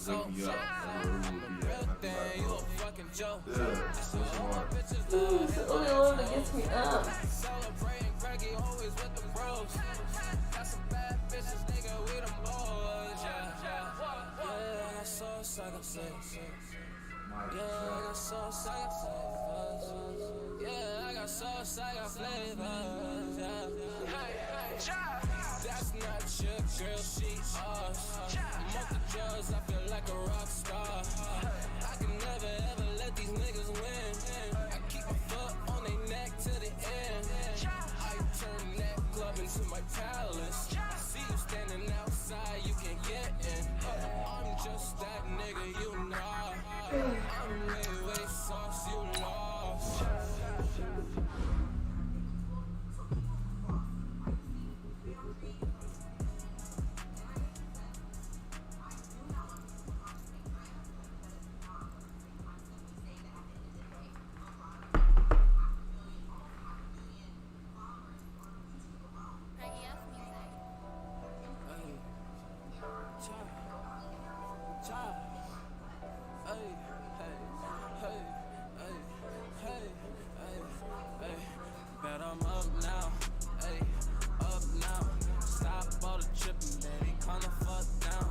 just hook me up. That's what it would be at. Yeah, so smart. It's the only one that gets me up. That's not your girl, she's ours. I'm off the drugs, I feel like a rock star. I can never ever let these niggas win. I keep my foot on their neck to the end. I turn that club into my palace. I see you standing outside, you can't get in. I'm just that nigga, you know. I'm way sauce, you lost. Bet I'm up now, ayy, up now. Stop all the tripping, baby, calm the fuck down.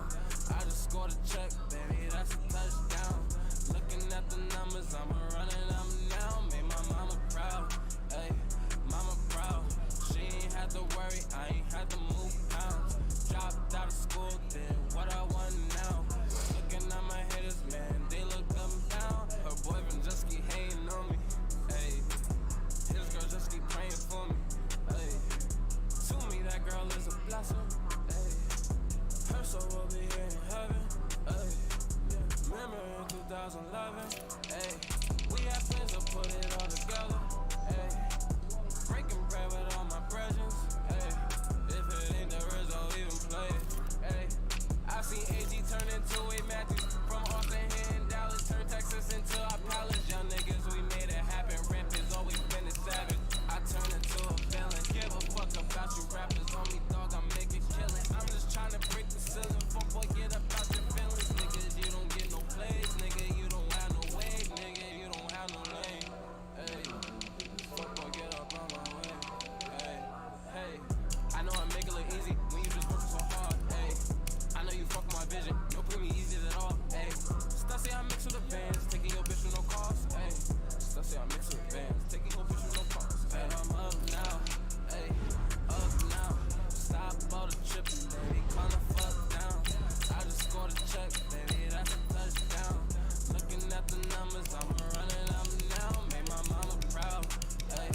I just scored a check, baby, that's a touchdown. Looking at the numbers, I'ma run it up now. Made my mama proud, ayy, mama proud. She ain't had to worry, I ain't had to move pounds. Dropped out of school, did what I want now. Looking at my haters, man, they look up and down. Her boyfriend just keep hating on me, ayy. His girl just keep praying for me, ayy. To me, that girl is a blessing, ayy. Her soul will be here in heaven, ayy. Remember in 2011, ayy. We had plans to put it all together, ayy. Breaking bread with all my brethren, ayy. If it ain't the Rizzo, even play it, ayy. I seen AG turn into a Matthew. From Austin here in Dallas, turn Texas into our palace. Young niggas, we made it happen. Rap has always been a savage. I turn into a villain. Give a fuck about you rappers on me, dog. I'm making killing. I'm just trying to break the ceiling. Fuck boy, get up out your feelings, niggas. You don't get no plays, nigga. You don't have no wave, nigga. You don't have no lane. Hey, fuck boy, get up on my way. Hey, hey. I know I make it look easy when you just working so hard. Hey, I know you fuck my vision. Don't put me easy at all. Hey, stuff say I mix with the bands, taking your bitch with no cost. Hey, stuff say I mix with the bands, taking your bitch with no cost. Hey, I'm up now. Hey, up now. Stop all the tripping, baby. Calm the fuck down. I just scored a check, baby. That's a touchdown. Looking at the numbers, I'ma run it up now. Made my mama proud. Hey,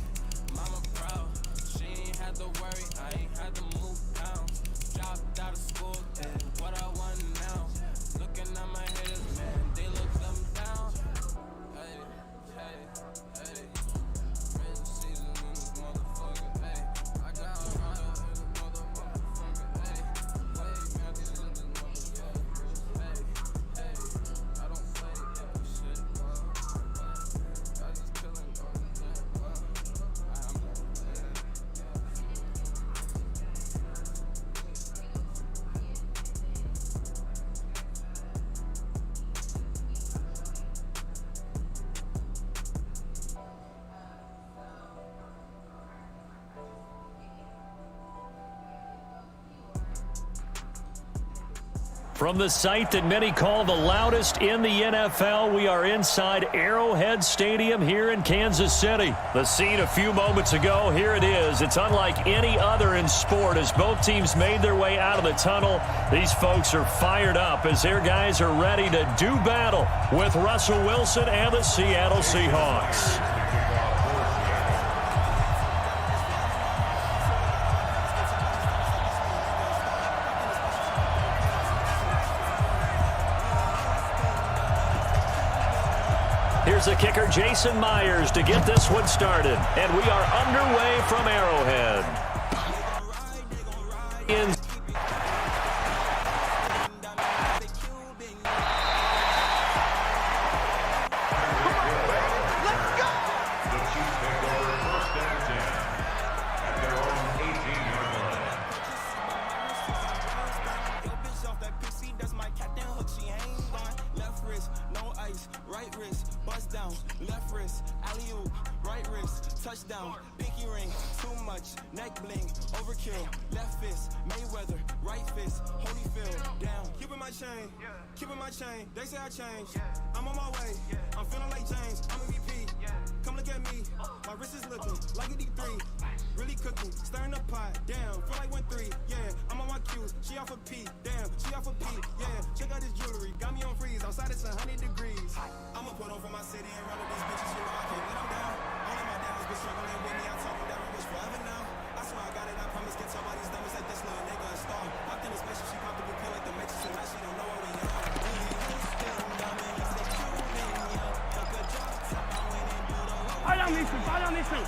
mama proud. She ain't had to worry, I ain't had to move pounds. Dropped out of school, did what I want now. Looking at my haters, man, they look up and down. Hey, hey, hey. Rain season in this motherfucker, hey. I got a riot in this motherfucker, hey. Wave Matthews in this motherfucker, hey, hey. I don't play that shit, I just chillin' on the jet, I'm just playing. From the site that many call the loudest in the NFL, we are inside Arrowhead Stadium here in Kansas City. The scene a few moments ago, here it is. It's unlike any other in sport as both teams made their way out of the tunnel. These folks are fired up as their guys are ready to do battle with Russell Wilson and the Seattle Seahawks. Here's the kicker, Jason Myers, to get this one started. And we are underway from Arrowhead. right wrist, touchdown, pinky ring, too much, neck bling, overkill, left fist, Mayweather, right fist, Holyfield, down. Keeping my chain, they say I changed. I'm on my way, I'm feeling like James, I'm MVP. Come look at me, my wrist is looking like a D3. Really cooking, stirring the pot, damn, feel like 1-3, yeah. I'm on my cues, she off a P, damn, she off a P, yeah. Check out this jewelry, got me on freeze, outside it's 100 degrees. I'ma put on for my city and run with these bitches, you know I can't let them down. Only my dad has been struggling with me, I told him that we was forever now. I swear I got it, I promise, get somebody's numbers like this little nigga a star. Popped in the special, she popped the blue pill like the Matrix, and now she don't know what we are. Fire on this one.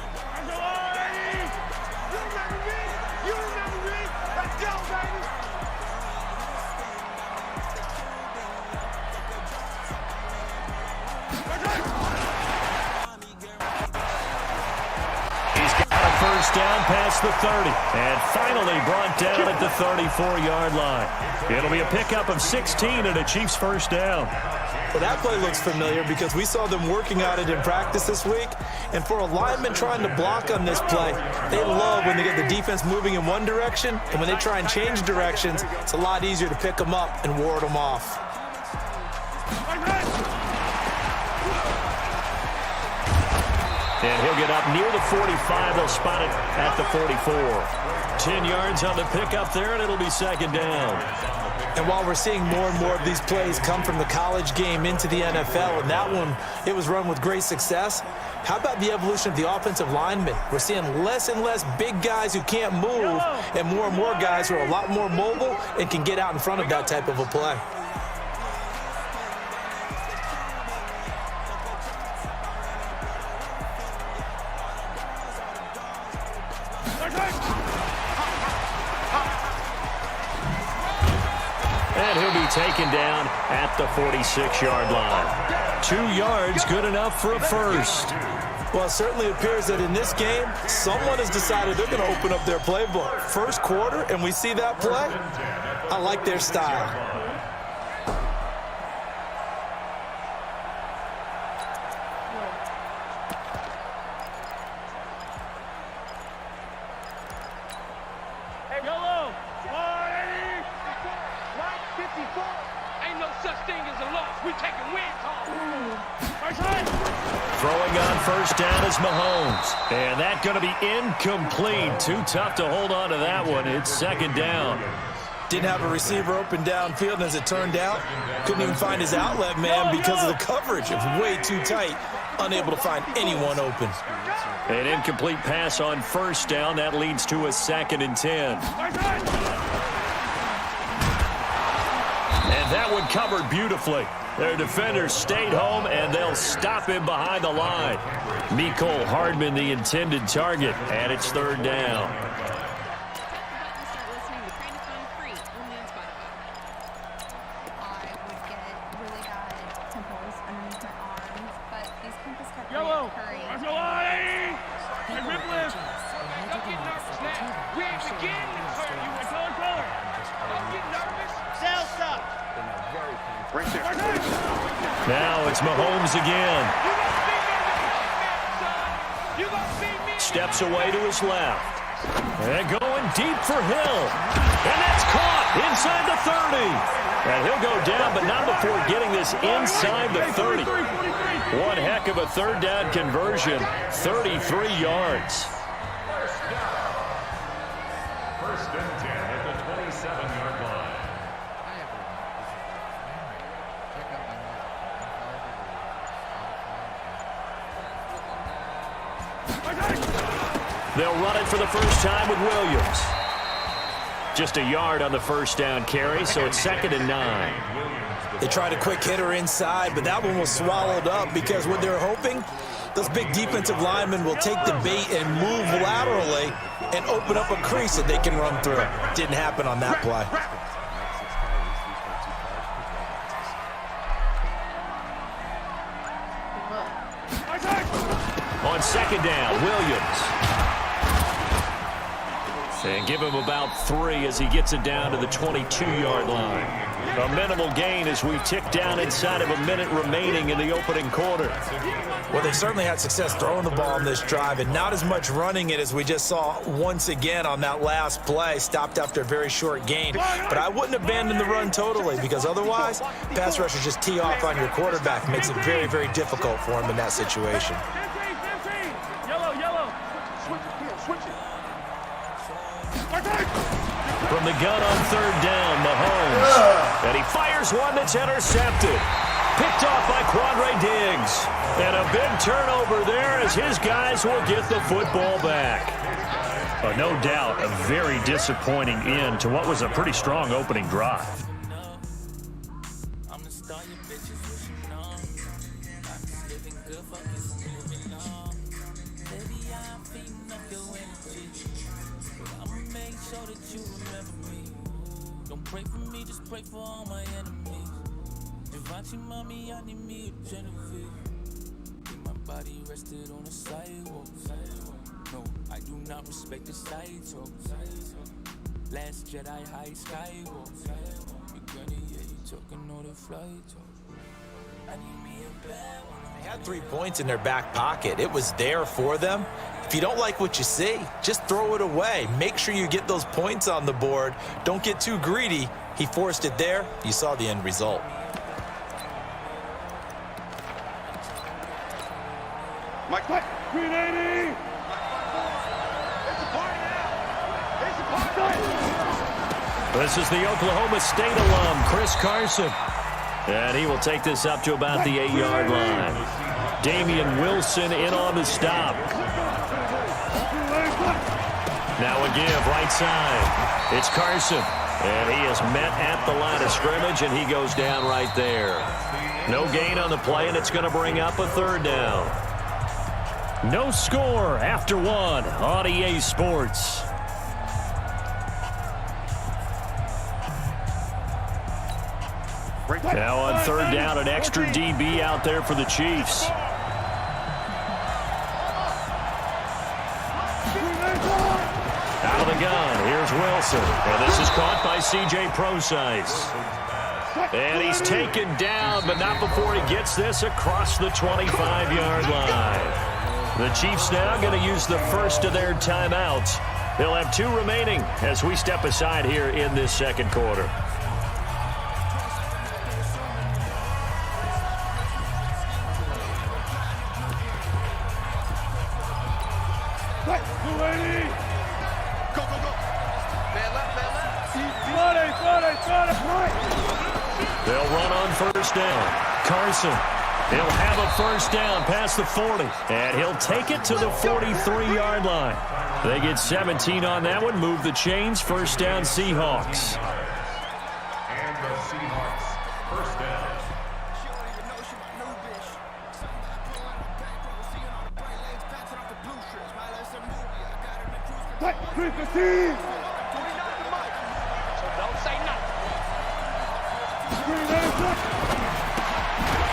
You remember me? You remember me? Let's go, baby. He's got a first down past the 30 and finally brought down at the 34-yard line. It'll be a pickup of 16 and a Chiefs first down. Well, that play looks familiar because we saw them working on it in practice this week. And for a lineman trying to block on this play, they love when they get the defense moving in one direction. And when they try and change directions, it's a lot easier to pick them up and ward them off. And he'll get up near the 45. They'll spot it at the 44. 10 yards on the pickup there, and it'll be second down. And while we're seeing more and more of these plays come from the college game into the NFL, and that one, it was run with great success, how about the evolution of the offensive linemen? We're seeing less and less big guys who can't move and more guys who are a lot more mobile and can get out in front of that type of a play. And he'll be taken down at the 46-yard line. 2 yards, good enough for a first. Well, it certainly appears that in this game, someone has decided they're going to open up their playbook. First quarter, and we see that play. I like their style. Throwing on first down is Mahomes. And that's going to be incomplete. Too tough to hold on to that one. It's second down. Didn't have a receiver open downfield, and as it turned out, couldn't even find his outlet man because of the coverage. It was way too tight, unable to find anyone open. An incomplete pass on first down. That leads to a 2nd and 10. And that one covered beautifully. Their defenders stayed home, and they'll stop him behind the line. Mecole Hardman, the intended target, and it's third down. Now it's Mahomes again. Steps away to his left. And going deep for Hill. And that's caught inside the 30. And he'll go down, but not before getting this inside the 30. One heck of a third down conversion. 33 yards. First and 10 at the 27-yard line. They'll run it for the first time with Williams. Just a yard on the first down carry, so it's 2nd and 9. They tried a quick hitter inside, but that one was swallowed up because what they're hoping, those big defensive linemen will take the bait and move laterally and open up a crease that they can run through. Didn't happen on that play. On second down, Williams. And give him about 3 as he gets it down to the 22-yard line. A minimal gain as we tick down inside of a minute remaining in the opening quarter. Well, they certainly had success throwing the ball in this drive and not as much running it as we just saw once again on that last play. Stopped after a very short gain. But I wouldn't abandon the run totally because otherwise, pass rushers just tee off on your quarterback. Makes it very, very difficult for him in that situation. From the gun on 3rd down, Mahomes. And he fires one that's intercepted. Picked off by Quandre Diggs. And a big turnover there as his guys will get the football back. No doubt, a very disappointing end to what was a pretty strong opening drive. Pray for me, just pray for all my enemies. Givenchy, mommy, I need me a Genevieve. Keep my body rested on the sidewalk. No, I do not respect the side talk. Last Jedi high skywalk. You granny, yeah, you talking all the flight talk. I need me a bad one. They had 3 points in their back pocket. It was there for them. If you don't like what you see, just throw it away. Make sure you get those points on the board. Don't get too greedy. He forced it there. You saw the end result. Mike, 380. It's a party now. It's a party. This is the Oklahoma State alum, Chris Carson. And he will take this up to about the 8-yard line. Damian Wilson in on the stop. Now a give, right side. It's Carson. And he is met at the line of scrimmage, and he goes down right there. No gain on the play, and it's going to bring up a 3rd down. No score after 1 on EA Sports. Now on 3rd down, an extra DB out there for the Chiefs. Out of the gun, here's Wilson. And this is caught by C.J. Prosise. And he's taken down, but not before he gets this across the 25-yard line. The Chiefs now going to use the first of their timeouts. They'll have 2 remaining as we step aside here in this 2nd quarter. They'll run on 1st down. Carson, he'll have a 1st down past the 40. And he'll take it to the 43-yard line. They get 17 on that one. Move the chains. 1st down, Seahawks. And the Seahawks, 1st down.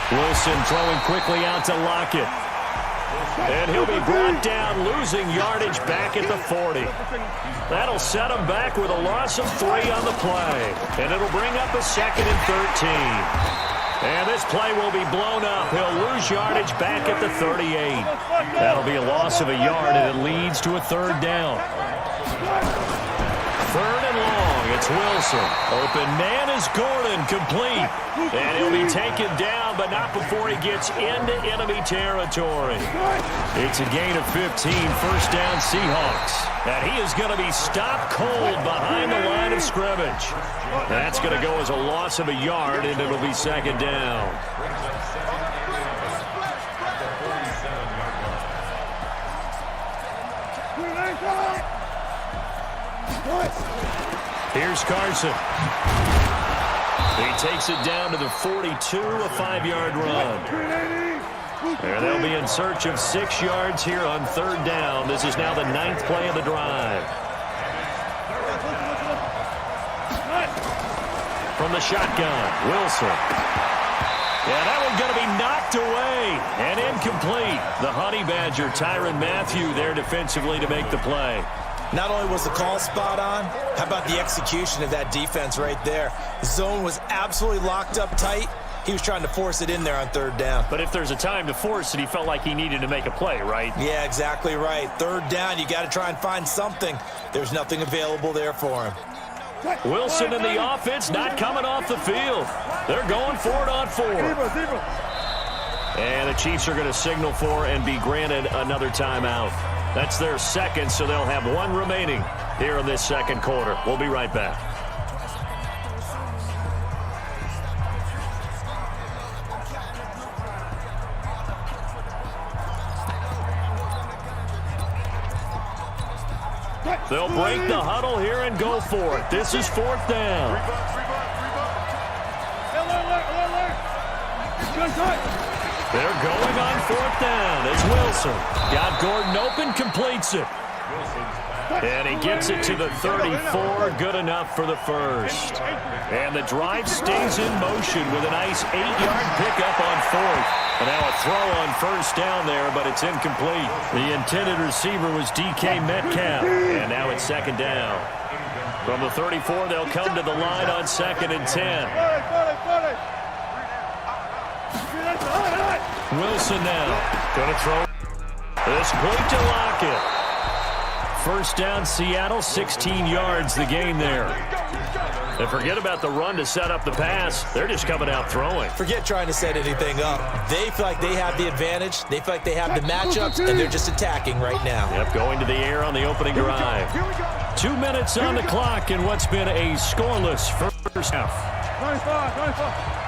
Wilson throwing quickly out to Lockett. And he'll be brought down, losing yardage back at the 40. That'll set him back with a loss of 3 on the play. And it'll bring up a 2nd and 13. And this play will be blown up. He'll lose yardage back at the 38. That'll be a loss of a yard, and it leads to a 3rd down. 3rd and long. It's Wilson. Open man is Gordon, complete. And he'll be taken down, but not before he gets into enemy territory. It's a gain of 15, 1st down Seahawks. And he is going to be stopped cold behind the line of scrimmage. That's going to go as a loss of a yard, and it'll be 2nd down. Here's Carson. He takes it down to the 42, a 5-yard run. And they'll be in search of 6 yards here on 3rd down. This is now the 9th play of the drive. From the shotgun, Wilson. Yeah, that one's going to be knocked away and incomplete. The Honey Badger, Tyrann Mathieu, there defensively to make the play. Not only was the call spot on, how about the execution of that defense right there? The zone was absolutely locked up tight. He was trying to force it in there on third down. But if there's a time to force it, he felt like he needed to make a play, right? Yeah, exactly right. Third down, you got to try and find something. There's nothing available there for him. Wilson and the offense not coming off the field. They're going for it on 4. And the Chiefs are going to signal for and be granted another timeout. That's their second, so they'll have 1 remaining here in this second quarter. We'll be right back. They'll break the huddle here and go for it. This is 4th down. They're going on 4th down. It's Wilson. Got Gordon open, completes it. And he gets it to the 34. Good enough for the first. And the drive stays in motion with a nice 8-yard pickup on 4th. And now a throw on first down there, but it's incomplete. The intended receiver was DK Metcalf. And now it's 2nd down. From the 34, they'll come to the line on 2nd and 10. Wilson now. Going to throw. This quick to Lockett. First down, Seattle, 16 yards the gain there. And forget about the run to set up the pass. They're just coming out throwing. Forget trying to set anything up. They feel like they have the advantage. They feel like they have the matchups, and they're just attacking right now. Yep, going to the air on the opening drive. 2 minutes on the clock in what's been a scoreless first half.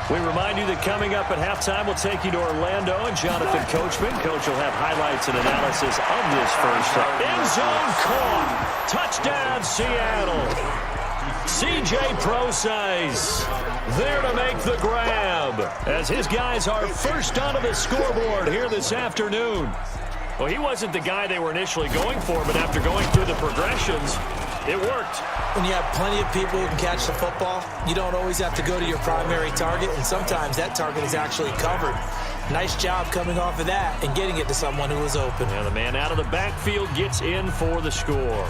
We remind you that coming up at halftime, we'll take you to Orlando and Jonathan Coachman. Coach will have highlights and analysis of this first half. End zone caught. Touchdown, Seattle. C.J. Prosise there to make the grab as his guys are first onto the scoreboard here this afternoon. Well, he wasn't the guy they were initially going for, but after going through the progressions, it worked. When you have plenty of people who can catch the football, you don't always have to go to your primary target, and sometimes that target is actually covered. Nice job coming off of that and getting it to someone who was open. And the man out of the backfield gets in for the score.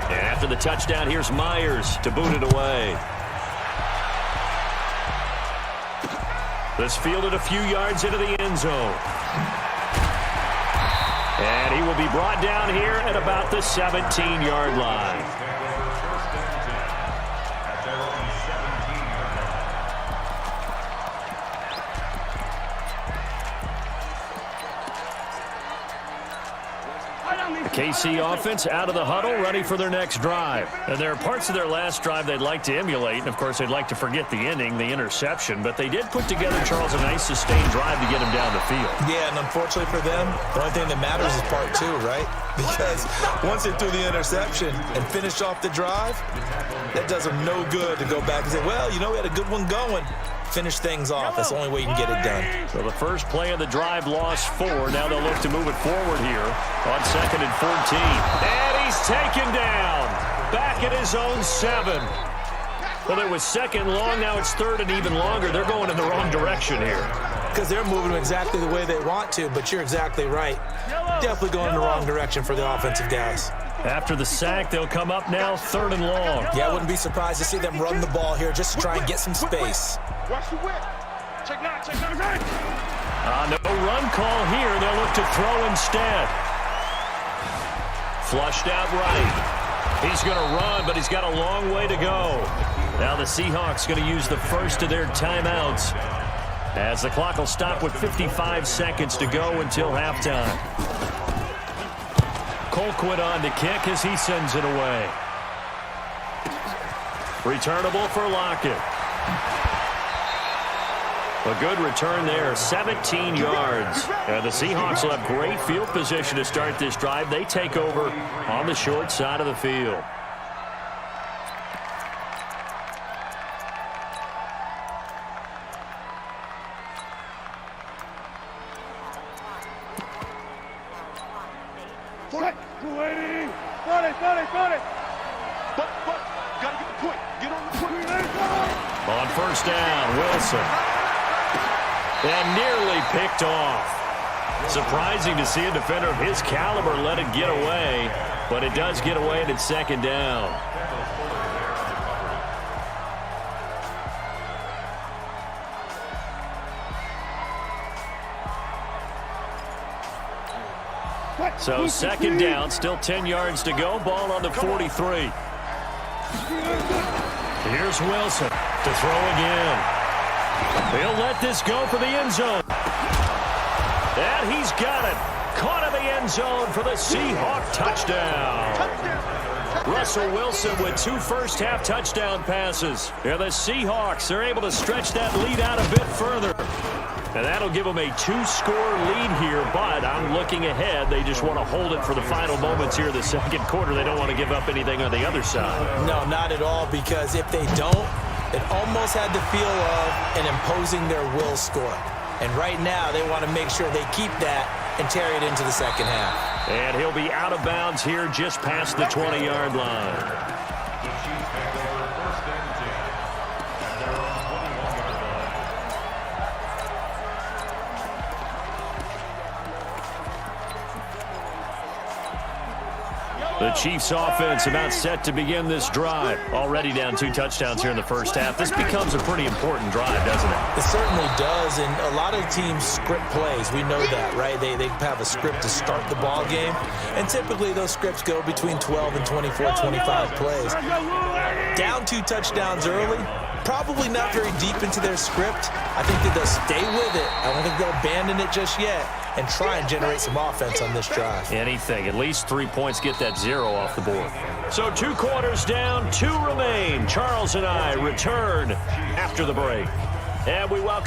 And after the touchdown, here's Myers to boot it away. This fielded a few yards into the end zone. And he will be brought down here at about the 17-yard line. KC offense out of the huddle, ready for their next drive. And there are parts of their last drive they'd like to emulate, and of course they'd like to forget the ending, the interception, but they did put together, Charles, a nice sustained drive to get him down the field. Yeah, and unfortunately for them, the only thing that matters is part 2, right? Because once they threw the interception and finished off the drive, that does them no good to go back and say, well, you know, we had a good one going. Finish things off. That's the only way you can get it done. So the first play of the drive lost 4. Now they'll look to move it forward here on 2nd and 14. And he's taken down. Back at his own 7. Well, it was 2nd long. Now it's 3rd and even longer. They're going in the wrong direction here. Because they're moving exactly the way they want to, but you're exactly right. Definitely going in the wrong direction for the offensive guys. After the sack, they'll come up now 3rd and long. Yeah, I wouldn't be surprised to see them run the ball here just to try and get some space. Watch the whip. Check nine, right. No run call here. They'll look to throw instead. Flushed out right. He's going to run, but he's got a long way to go. Now the Seahawks going to use the first of their timeouts as the clock will stop with 55 seconds to go until halftime. Colquitt on to kick as he sends it away. Returnable for Lockett. A good return there, 17 yards. And the Seahawks will have great field position to start this drive. They take over on the short side of the field. On first down, Wilson. And nearly picked off. Surprising to see a defender of his caliber let it get away, but it does get away and it's second down. So second down, still 10 yards to go, ball on the 43. Here's Wilson to throw again. He'll let this go for the end zone. And he's got it. Caught in the end zone for the Seahawk touchdown. Russell Wilson with 2 first-half touchdown passes. And the Seahawks are able to stretch that lead out a bit further. And that'll give them a 2-score lead here, but I'm looking ahead. They just want to hold it for the final moments here of the second quarter. They don't want to give up anything on the other side. No, not at all, because if they don't, it almost had the feel of an imposing their will score. And right now, they want to make sure they keep that and carry it into the second half. And he'll be out of bounds here just past the 20-yard line. The Chiefs take over 1st and 10 at their own 21-yard line. The Chiefs offense about set to begin this drive. Already down 2 touchdowns here in the first half. This becomes a pretty important drive, doesn't it? It certainly does, and a lot of teams script plays. We know that, right? They have a script to start the ball game, and typically those scripts go between 12 and 24, 25 plays. Down 2 touchdowns early, probably not very deep into their script. I think that they'll stay with it. I don't think they'll abandon it just yet and try and generate some offense on this drive. Anything. At least 3 points, get that 0 off the board. So 2 quarters down, 2 remain. Charles and I return after the break. And we welcome